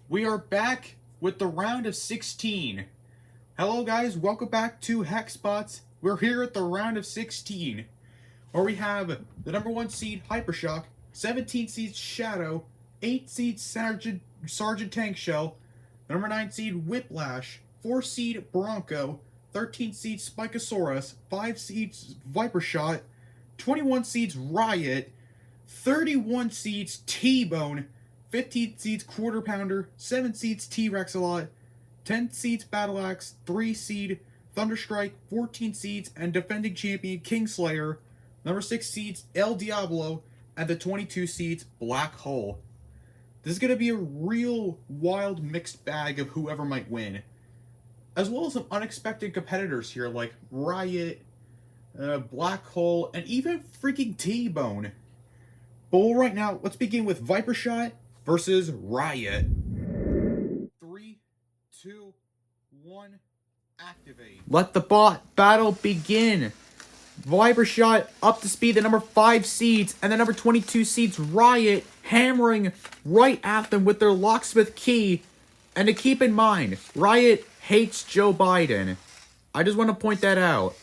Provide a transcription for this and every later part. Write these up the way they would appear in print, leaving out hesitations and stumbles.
We are back with the round of 16. Hello guys, welcome back to Hexbots. We're here at the round of 16, where we have the number 1 seed Hypershock, 17 seed Shadow, 8 seed Sergeant Tank Shell, the number 9 seed Whiplash, 4 seed Bronco, 13 seeds Spikasaurus, 5 seeds Vipershot, 21 seeds Riot, 31 seeds TBone, 15 seeds Quarter Pounder, 7 seeds TRex Aot, 10 seeds Battlebots, 3 seed Thunderstrike, 14 seeds and defending champion Kingslayer, number 6 seeds El Diablo, and the 22 seeds Blackhole. This is going to be a real wild mixed bag of whoever might win, as well as some unexpected competitors here like Riot, Blackhole, and even freaking TBone. But right now, let's begin with Vipershot versus Riot. 3, 2, 1, activate. Let the battle begin. Vipershot up to speed, the number 5 seeds, and the number 22 seeds Riot hammering right at them with their locksmith key. And to keep in mind, Riot hates Joe Biden. I just want to point that out.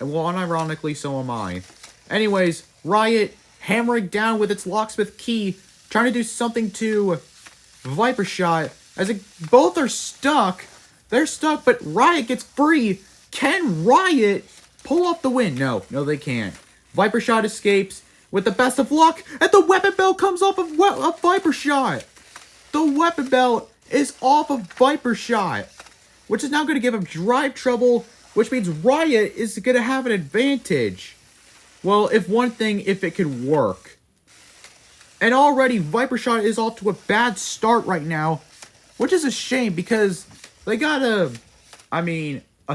And well, unironically, so am I. Anyways, Riot hammering down with its locksmith key, trying to do something to Vipershot, as both are stuck. They're stuck, but Riot gets free. Can Riot pull off the win? No, they can't. Vipershot escapes with the best of luck, and the weapon belt comes off of Vipershot. The weapon belt is off of Vipershot, which is now going to give him drive trouble, which means Riot is going to have an advantage. Well, if it could work. And already, Vipershot is off to a bad start right now, which is a shame because they got a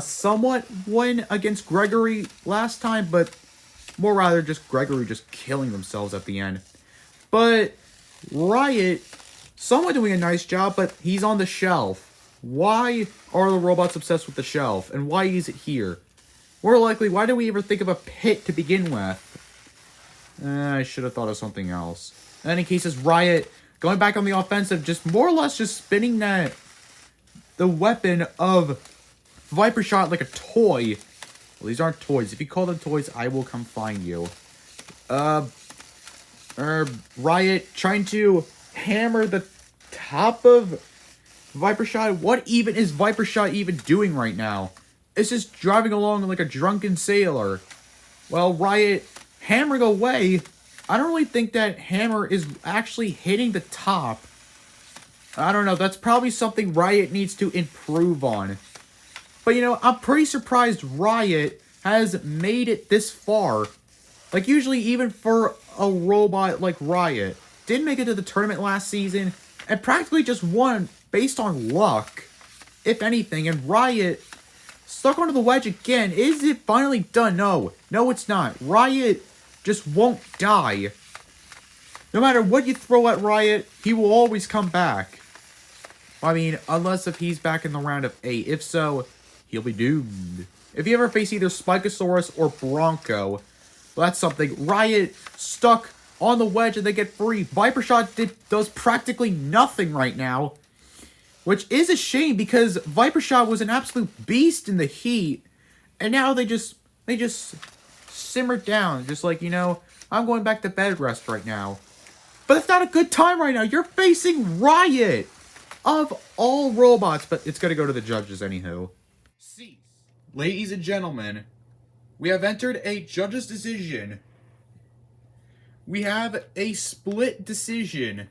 somewhat win against Gregory last time, but more rather just Gregory just killing themselves at the end. But Riot, somewhat doing a nice job, but he's on the shelf. Why are the robots obsessed with the shelf, and why is it here? More likely, why do we ever think of a pit to begin with? I should have thought of something else. In any cases, Riot going back on the offensive, just more or less just spinning the weapon of Vipershot like a toy. Well, these aren't toys. If you call them toys, I will come find you. Riot trying to hammer the top of Vipershot. What even is Vipershot even doing right now? It's just driving along like a drunken sailor. Well, Riot hammering away. I don't really think that hammer is actually hitting the top. I don't know. That's probably something Riot needs to improve on. But, you know, I'm pretty surprised Riot has made it this far. Like, usually, even for a robot like Riot, didn't make it to the tournament last season, and practically just won based on luck, if anything. And Riot stuck onto the wedge again. Is it finally done? No, it's not. Riot just won't die. No matter what you throw at Riot, he will always come back. I mean, unless if he's back in the round of 8. If so, he'll be doomed. If you ever face either Spikasaurus or Bronco, well, that's something. Riot stuck on the wedge and they get free. Vipershot does practically nothing right now, which is a shame because Vipershot was an absolute beast in the heat, and now they just simmered down, just like, you know, I'm going back to bed rest right now. But it's not a good time right now. You're facing Riot of all robots, but it's gonna go to the judges anywho. Cease. Ladies and gentlemen, we have entered a judge's decision. We have a split decision.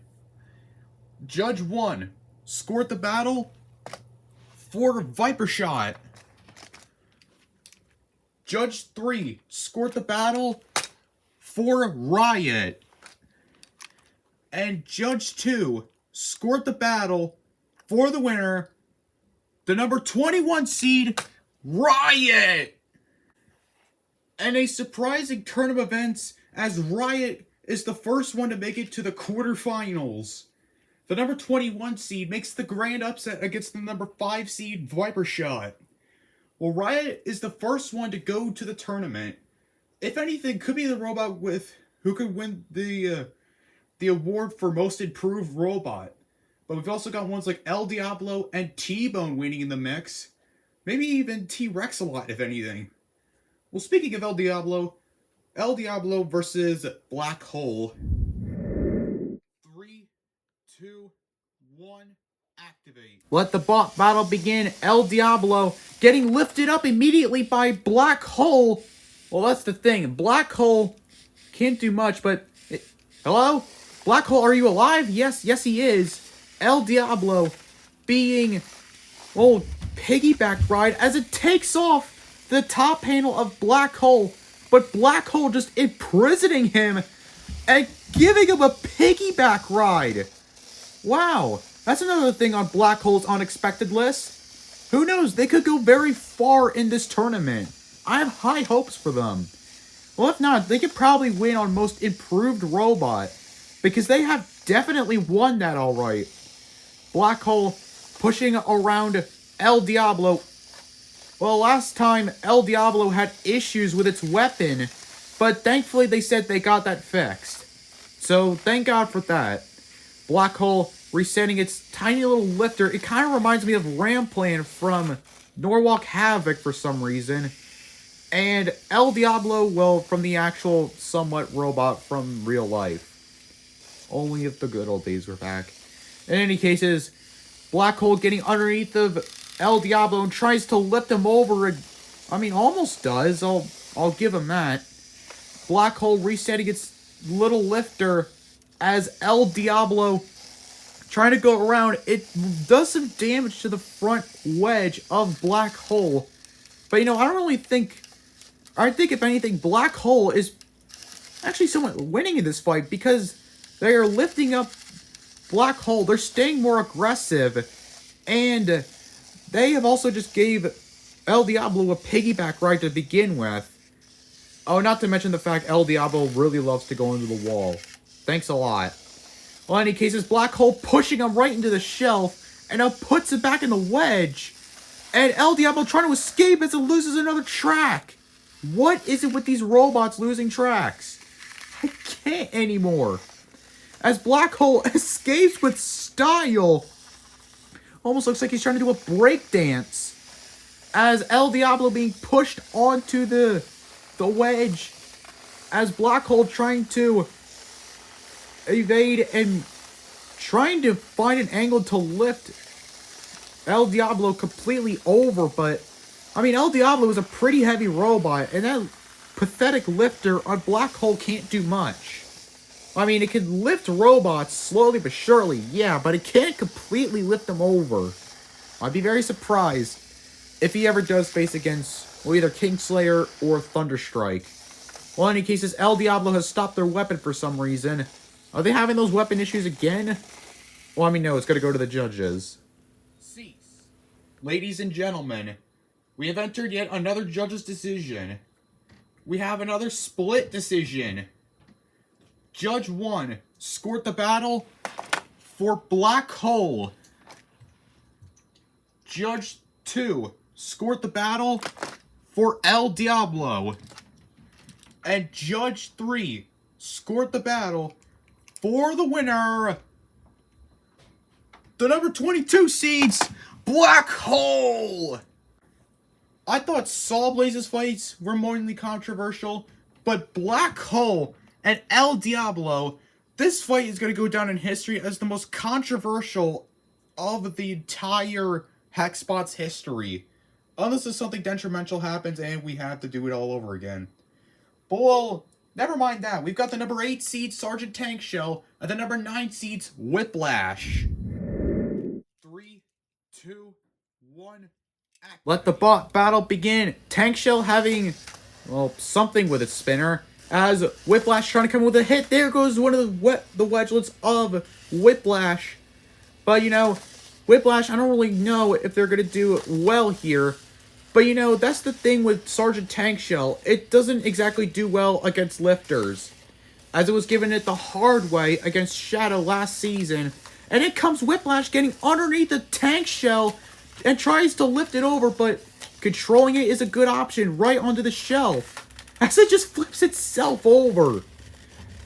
Judge 1 scored the battle for Vipershot. Judge 3 scored the battle for Riot. And Judge 2 scored the battle for the winner, the number 21 seed, Riot. And a surprising turn of events as Riot is the first one to make it to the quarterfinals. The number 21 seed makes the grand upset against the number 5 seed Vipershot. Well, Riot is the first one to go to the tournament. If anything, could be the robot who could win the the award for most improved robot. But we've also got ones like El Diablo and TBone winning in the mix. Maybe even TRex Aot, if anything. Well, speaking of El Diablo versus Blackhole. 3, 2, 1, activate. Let the bot battle begin. El Diablo getting lifted up immediately by Blackhole. Well, that's the thing. Blackhole can't do much, but... Hello? Blackhole, are you alive? Yes, he is. El Diablo being... well, piggyback ride as it takes off the top panel of Blackhole. But Blackhole just imprisoning him and giving him a piggyback ride. Wow. That's another thing on Blackhole's unexpected list. Who knows? They could go very far in this tournament. I have high hopes for them. Well, if not, they could probably win on most improved robot. Because they have definitely won that alright. Blackhole pushing around El Diablo. Well, last time El Diablo had issues with its weapon. But thankfully they said they got that fixed. So thank God for that. Blackhole resetting its tiny little lifter. It kind of reminds me of Ramplan from Norwalk Havoc for some reason. And El Diablo, well, from the actual somewhat robot from real life. Only if the good old days were back. In any cases, Blackhole getting underneath of El Diablo and tries to lift him over. I mean, almost does. I'll give him that. Blackhole resetting its little lifter as El Diablo trying to go around. It does some damage to the front wedge of Blackhole. But, you know, I don't really think... I think, if anything, Blackhole is actually somewhat winning in this fight because they are lifting up Blackhole. They're staying more aggressive. And they have also just gave El Diablo a piggyback ride to begin with. Oh, not to mention the fact El Diablo really loves to go into the wall. Thanks a lot. Well, in any cases, Blackhole pushing him right into the shelf. And now puts it back in the wedge. And El Diablo trying to escape as it loses another track. What is it with these robots losing tracks? I can't anymore. As Blackhole escapes with style. Almost looks like he's trying to do a breakdance. As El Diablo being pushed onto the wedge. As Blackhole trying to evade and trying to find an angle to lift El Diablo completely over, but I mean, El Diablo is a pretty heavy robot, and that pathetic lifter on Blackhole can't do much. I mean, it can lift robots slowly but surely, yeah, but it can't completely lift them over. I'd be very surprised if he ever does face against, well, either Kingslayer or Thunderstrike. Well, in any cases, El Diablo has stopped their weapon for some reason. Are they having those weapon issues again? Well, I mean, no, it's going to go to the judges. Cease. Ladies and gentlemen, we have entered yet another judge's decision. We have another split decision. Judge 1 scored the battle for Blackhole. Judge 2 scored the battle for El Diablo. And Judge 3 scored the battle for the winner, the number 22 seeds, Blackhole. I thought Saw Blaze's fights were mainly controversial, but Blackhole and El Diablo, this fight is going to go down in history as the most controversial of the entire Hexbots history. Unless there's something detrimental happens and we have to do it all over again. But well, never mind that. We've got the number 8 seed, Sergeant Tank Shell, and the number 9 seeds, Whiplash. 3, 2, 1... Let the bot battle begin. Tank Shell having, well, something with its spinner. As Whiplash trying to come with a hit. There goes one of the wedgelets of Whiplash. But, you know, Whiplash, I don't really know if they're going to do well here. But, you know, that's the thing with Sergeant Tank Shell. It doesn't exactly do well against lifters. As it was given it the hard way against Shadow last season. And it comes Whiplash getting underneath the Tank Shell and tries to lift it over, but controlling it is a good option right onto the shelf. As it just flips itself over.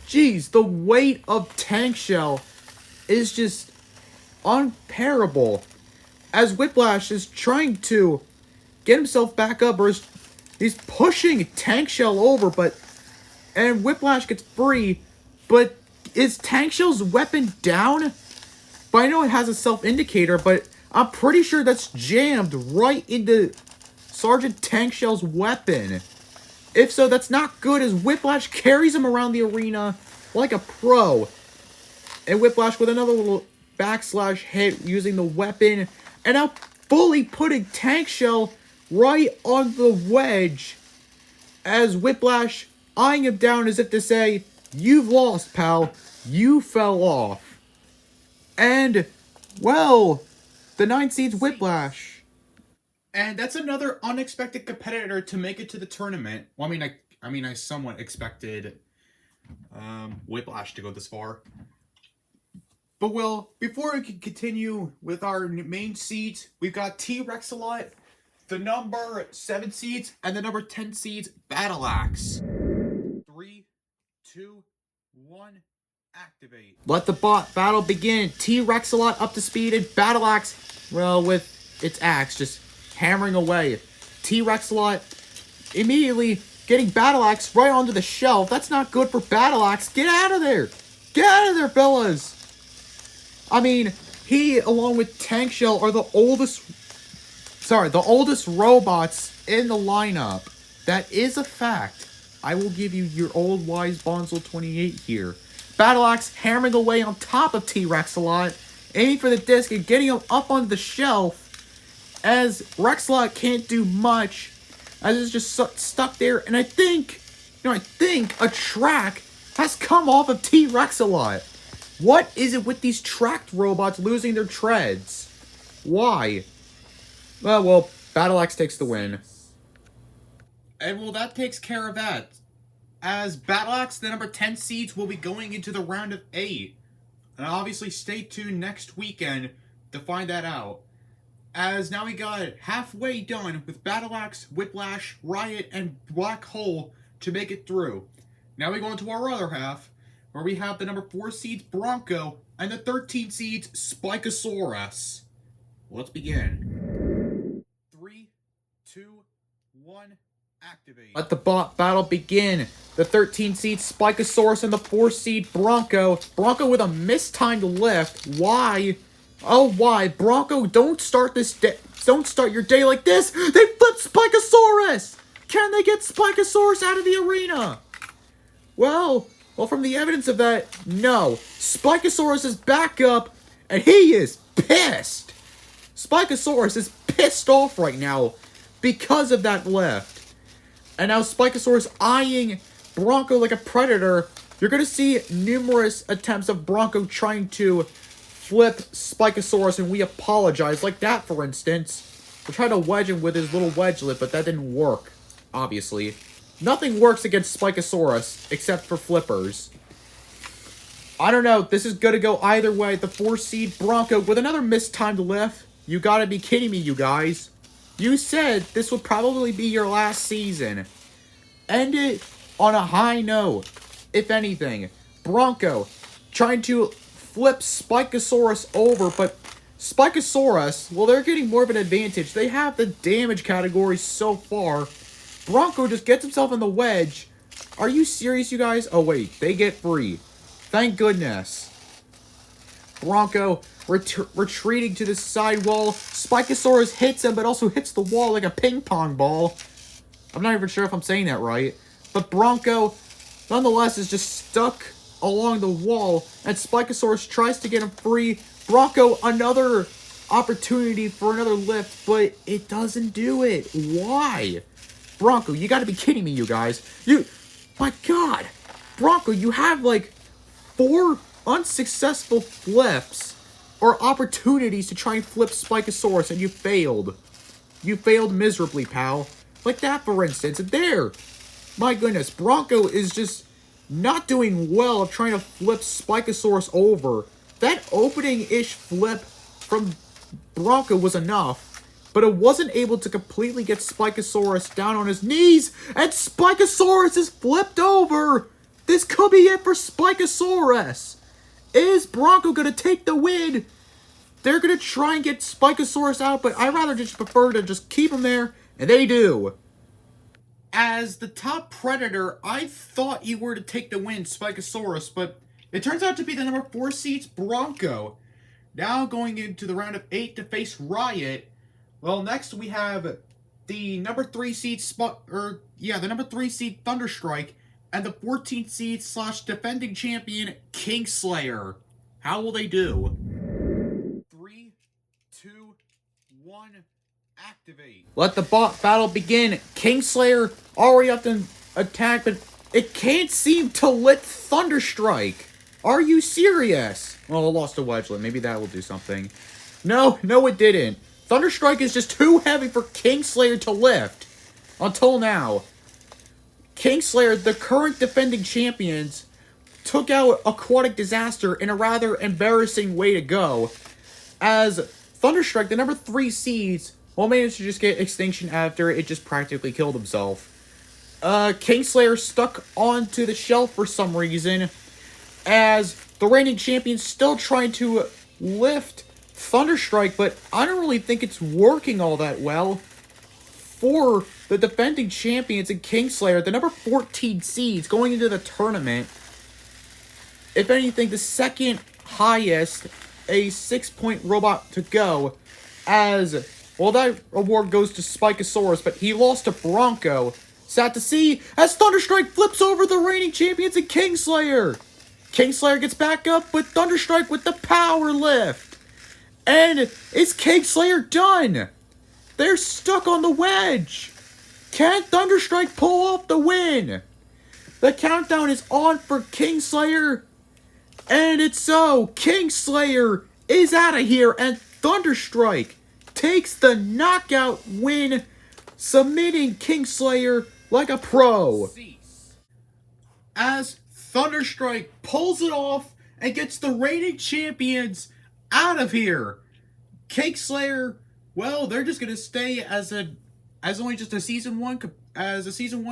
Jeez, the weight of Tank Shell is just unparable. As Whiplash is trying to get himself back up, or he's pushing Tank Shell over, and Whiplash gets free, but is Tank Shell's weapon down? But I know it has a self-indicator, but I'm pretty sure that's jammed right into Sergeant Tank Shell's weapon. If so, that's not good, as Whiplash carries him around the arena like a pro. And Whiplash with another little backslash hit using the weapon, and now fully putting Tank Shell right on the wedge, as Whiplash eyeing him down as if to say, "You've lost, pal. You fell off." And, well, the 9 seeds Whiplash. And that's another unexpected competitor to make it to the tournament. Well, I somewhat expected Whiplash to go this far. But, well, before we can continue with our main seeds, we've got TRex Aot, the number 7 seeds, and the number 10 seeds, Battleaxe. 3, 2, 1, activate. Let the bot battle begin. TRex Aot up to speed, and Battleaxe, well, with its axe, just hammering away. TRex Aot immediately getting Battleaxe right onto the shelf. That's not good for Battleaxe. Get out of there. Get out of there, fellas. I mean, he, along with Tank Shell, are the oldest robots in the lineup. That is a fact. I will give you your old wise Bonzel 28 here. Battleaxe hammering away on top of TRex Aot, aiming for the disc and getting him up on the shelf, as Rex Aot can't do much, as it's just stuck there. And I think a track has come off of TRex Aot. What is it with these tracked robots losing their treads? Why? Well, Battleaxe takes the win. And, well, that takes care of that. As Battleaxe, the number 10 seeds, will be going into the round of 8. And obviously stay tuned next weekend to find that out. As now we got halfway done with Battleaxe, Whiplash, Riot, and Blackhole to make it through. Now we go into our other half, where we have the number 4 seeds, Bronco, and the 13 seeds, Spikasaurus. Let's begin. 3, 2, 1, activate. Let the bot battle begin. The 13 seed Spikasaurus and the 4 seed Bronco. Bronco with a mistimed lift. Why? Oh, why? Bronco, don't start your day like this. They flipped Spikasaurus. Can they get Spikasaurus out of the arena? Well, from the evidence of that, no. Spikasaurus is back up, and he is pissed. Spikasaurus is pissed off right now because of that lift. And now Spikasaurus eyeing Bronco like a predator. You're going to see numerous attempts of Bronco trying to flip Spikasaurus, and we apologize. Like that, for instance. We tried to wedge him with his little wedge lift, but that didn't work, obviously. Nothing works against Spikasaurus, except for flippers. I don't know. This is going to go either way. The 4 seed Bronco with another mistimed lift. You gotta be kidding me, you guys. You said this would probably be your last season. End it on a high note, if anything. Bronco trying to flip Spikasaurus over, but Spikasaurus, well, they're getting more of an advantage. They have the damage category so far. Bronco just gets himself in the wedge. Are you serious, you guys? Oh, wait. They get free. Thank goodness. Bronco retreating to the side wall. Spikasaurus hits him, but also hits the wall like a ping pong ball. I'm not even sure if I'm saying that right. But Bronco, nonetheless, is just stuck along the wall. And Spikasaurus tries to get him free. Bronco, another opportunity for another lift, but it doesn't do it. Why? Bronco, you gotta be kidding me, you guys. My God. Bronco, you have like 4 unsuccessful flips or opportunities to try and flip Spikasaurus, and you failed. You failed miserably, pal. Like that, for instance. And there. My goodness, Bronco is just not doing well of trying to flip Spikasaurus over. That opening-ish flip from Bronco was enough, but it wasn't able to completely get Spikasaurus down on his knees, and Spikasaurus is flipped over. this could be it for Spikasaurus. Is Bronco going to take the win? They're going to try and get Spikasaurus out, but I rather just prefer to just keep him there, and they do. As the top predator, I thought you were to take the win, Spikasaurus, but it turns out to be the number 4 seed's Bronco. Now going into the round of 8 to face Riot. Well, next we have the number 3 seed the number 3 seed Thunderstrike and the 14th seed / defending champion Kingslayer. How will they do? 3, 2, 1, activate. Let the battle begin. Kingslayer already up to attack, but it can't seem to lit Thunderstrike. Are you serious? Well, I lost a wedgelet. Maybe that will do something. No, it didn't. Thunderstrike is just too heavy for Kingslayer to lift. Until now. Kingslayer, the current defending champions, took out Aquatic Disaster in a rather embarrassing way to go. As Thunderstrike, the number 3 seeds, managed to just get extinction after it just practically killed himself. Kingslayer stuck onto the shelf for some reason, as the reigning champion's still trying to lift Thunderstrike, but I don't really think it's working all that well for the defending champions and Kingslayer, the number 14 seeds going into the tournament. If anything, the second highest, a 6-point robot to go, as, well, that award goes to Spikasaurus, but he lost to Bronco. Sad to see, as Thunderstrike flips over the reigning champions and Kingslayer. Kingslayer gets back up with Thunderstrike with the power lift. And is Kingslayer done? They're stuck on the wedge. Can Thunderstrike pull off the win? The countdown is on for Kingslayer. And it's so. Kingslayer is out of here. And Thunderstrike takes the knockout win, submitting Kingslayer like a pro. As Thunderstrike pulls it off and gets the reigning champions out of here. Kingslayer, well, they're just gonna stay as only just a season 1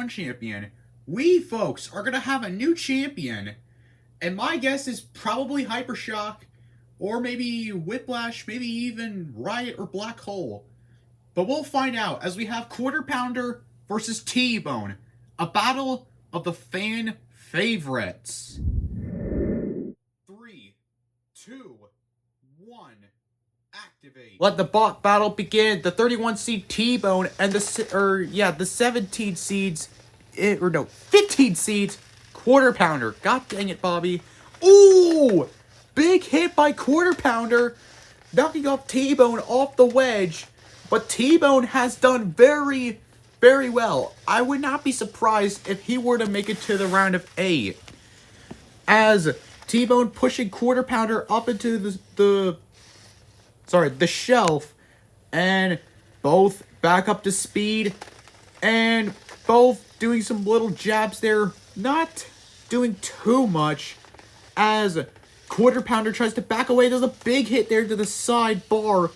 champion. We folks are gonna have a new champion, and my guess is probably Hypershock, or maybe Whiplash, maybe even Riot or Blackhole. But we'll find out as we have Quarter Pounder versus TBone, a battle of the fan favorites. 3, 2, 1, activate. Let the battle begin. The 31 seed TBone and the 17 seeds, 15 seeds Quarter Pounder. God dang it, Bobby. Ooh, big hit by Quarter Pounder, knocking off TBone off the wedge. But TBone has done very, very well. I would not be surprised if he were to make it to the round of 8. As TBone pushing Quarter Pounder up into the shelf, and both back up to speed, and both doing some little jabs there, not doing too much, as Quarter Pounder tries to back away. There's a big hit there to the side bar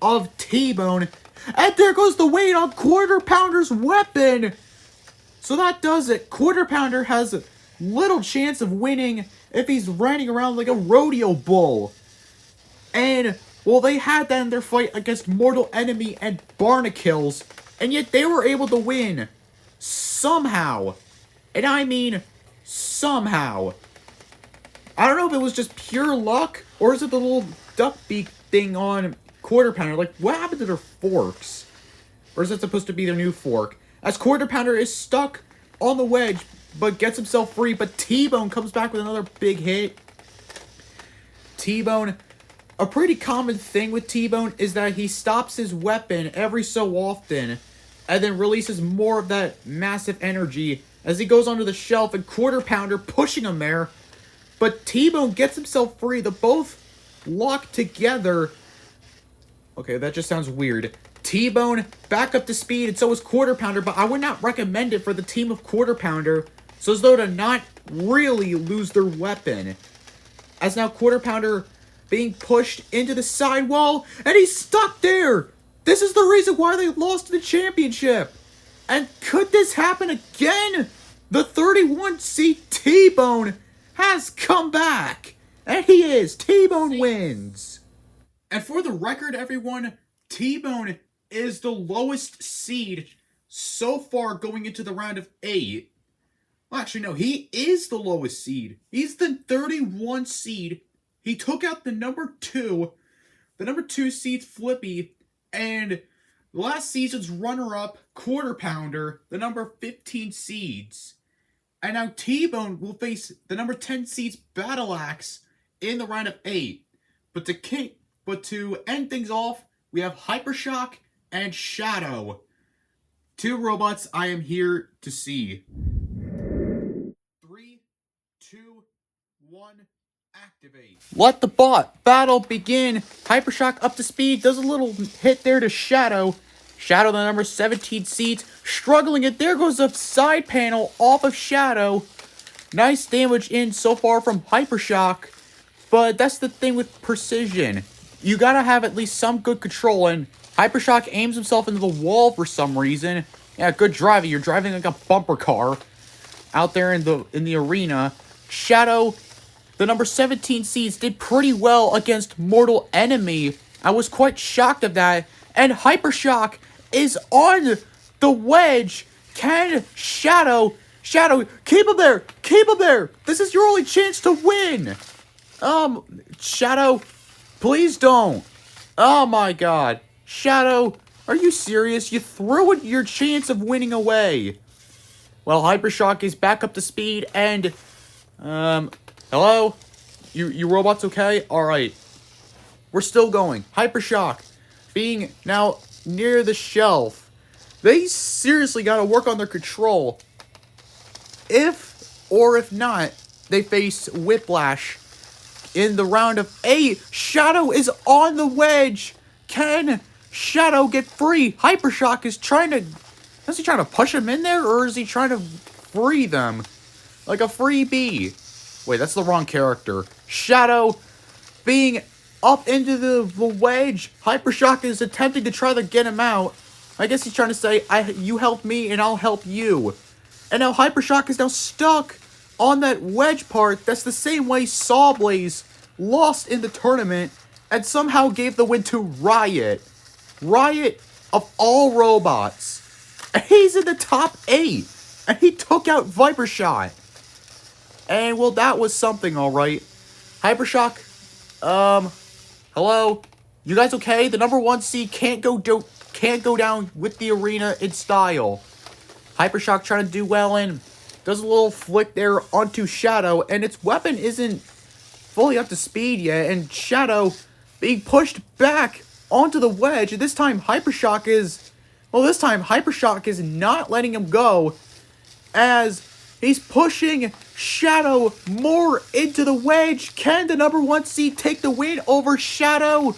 of TBone, and there goes the weight on Quarter Pounder's weapon. So that does it. Quarter Pounder has little chance of winning if he's running around like a rodeo bull. And, well, they had that in their fight against Mortal Enemy and Barnacles, and yet they were able to win. Somehow. And I mean, somehow. I don't know if it was just pure luck, or is it the little duck beak thing on Quarter Pounder? Like, what happened to their forks? Or is it supposed to be their new fork? As Quarter Pounder is stuck on the wedge, but gets himself free, but TBone comes back with another big hit. TBone, a pretty common thing with TBone is that he stops his weapon every so often, and then releases more of that massive energy as he goes onto the shelf, and Quarter Pounder pushing him there. But TBone gets himself free. They both lock together. Okay, that just sounds weird. TBone back up to speed, and so is Quarter Pounder, but I would not recommend it for the team of Quarter Pounder, so as though to not really lose their weapon. As now Quarter Pounder being pushed into the sidewall, and he's stuck there! This is the reason why they lost the championship! And could this happen again? the 31 seed TBone has come back. And he is. TBone wins. And for the record, everyone, TBone is the lowest seed so far going into the round of 8. Well, actually, no, he is the lowest seed. He's the 31 seed. He took out the number 2 seed Flippy, and last season's runner-up, Quarter Pounder, the number 15 seeds. And now TBone will face the number 10 seeds Battle Axe in the round of 8. But to end things off, we have Hypershock and Shadow. 2 robots I am here to see. 3, 2, 1, activate. Let the battle begin. Hypershock up to speed, does a little hit there to Shadow. Shadow, the number 17 seeds, struggling it. There goes a side panel off of Shadow. Nice damage in so far from Hypershock. But that's the thing with precision. You gotta have at least some good control, and Hypershock aims himself into the wall for some reason. Yeah, good driving. You're driving like a bumper car out there in the arena. Shadow, the number 17 seeds, did pretty well against Mortal Enemy. I was quite shocked of that. And Hypershock is on the wedge. Can Shadow, keep him there. Keep him there. This is your only chance to win. Shadow, please don't. Oh my god. Shadow, are you serious? You threw your chance of winning away. Well, Hypershock is back up to speed, and, hello? You robots okay? Alright. We're still going. Hypershock, being now near the shelf. They seriously gotta work on their control. If not, they face Whiplash in the round of 8. Shadow is on the wedge. Can Shadow get free? Hypershock is trying to... Is he trying to push him in there, or is he trying to free them? Like a freebie. Wait, that's the wrong character. Shadow being up into the wedge. Hypershock is attempting to try to get him out. I guess he's trying to say, you help me and I'll help you. And now Hypershock is now stuck on that wedge part. That's the same way Sawblaze lost in the tournament and somehow gave the win to Riot. Riot of all robots. And he's in the top 8. And he took out Vipershot. And, well, that was something, alright. Hypershock, hello? You guys okay? The number 1 seed can't go down with the arena in style. Hypershock trying to do well and does a little flick there onto Shadow. And its weapon isn't fully up to speed yet. And Shadow being pushed back onto the wedge. And this time Hypershock is... Well, this time Hypershock is not letting him go, as he's pushing Shadow more into the wedge. Can the number 1 seed take the win over Shadow?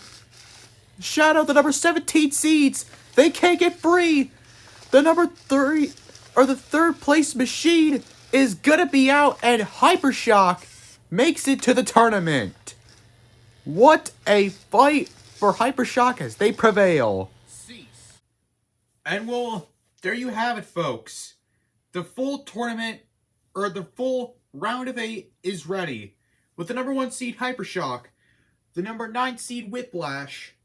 Shadow, the number 17 seeds, they can't get free. The number 3, or the 3rd place machine is gonna be out, and Hypershock makes it to the tournament. What a fight for Hypershock as they prevail. And, well, there you have it, folks. The full tournament, or the full round of 8 is ready. With the number 1 seed Hypershock, the number 9 seed Whiplash,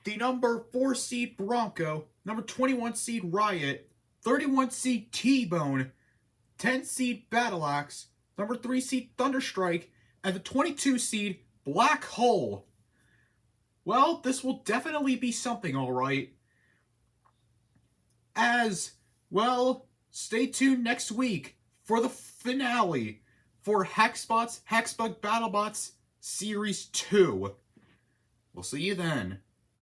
the number 4 seed Bronco, number 21 seed Riot, 31 seed TBone, 10 seed Battle Axe, number 3 seed Thunderstrike, and the 22 seed Blackhole. Well, this will definitely be something, alright. As, well, stay tuned next week for the finale for Hexbots, Hexbug Battlebots Series 2. We'll see you then.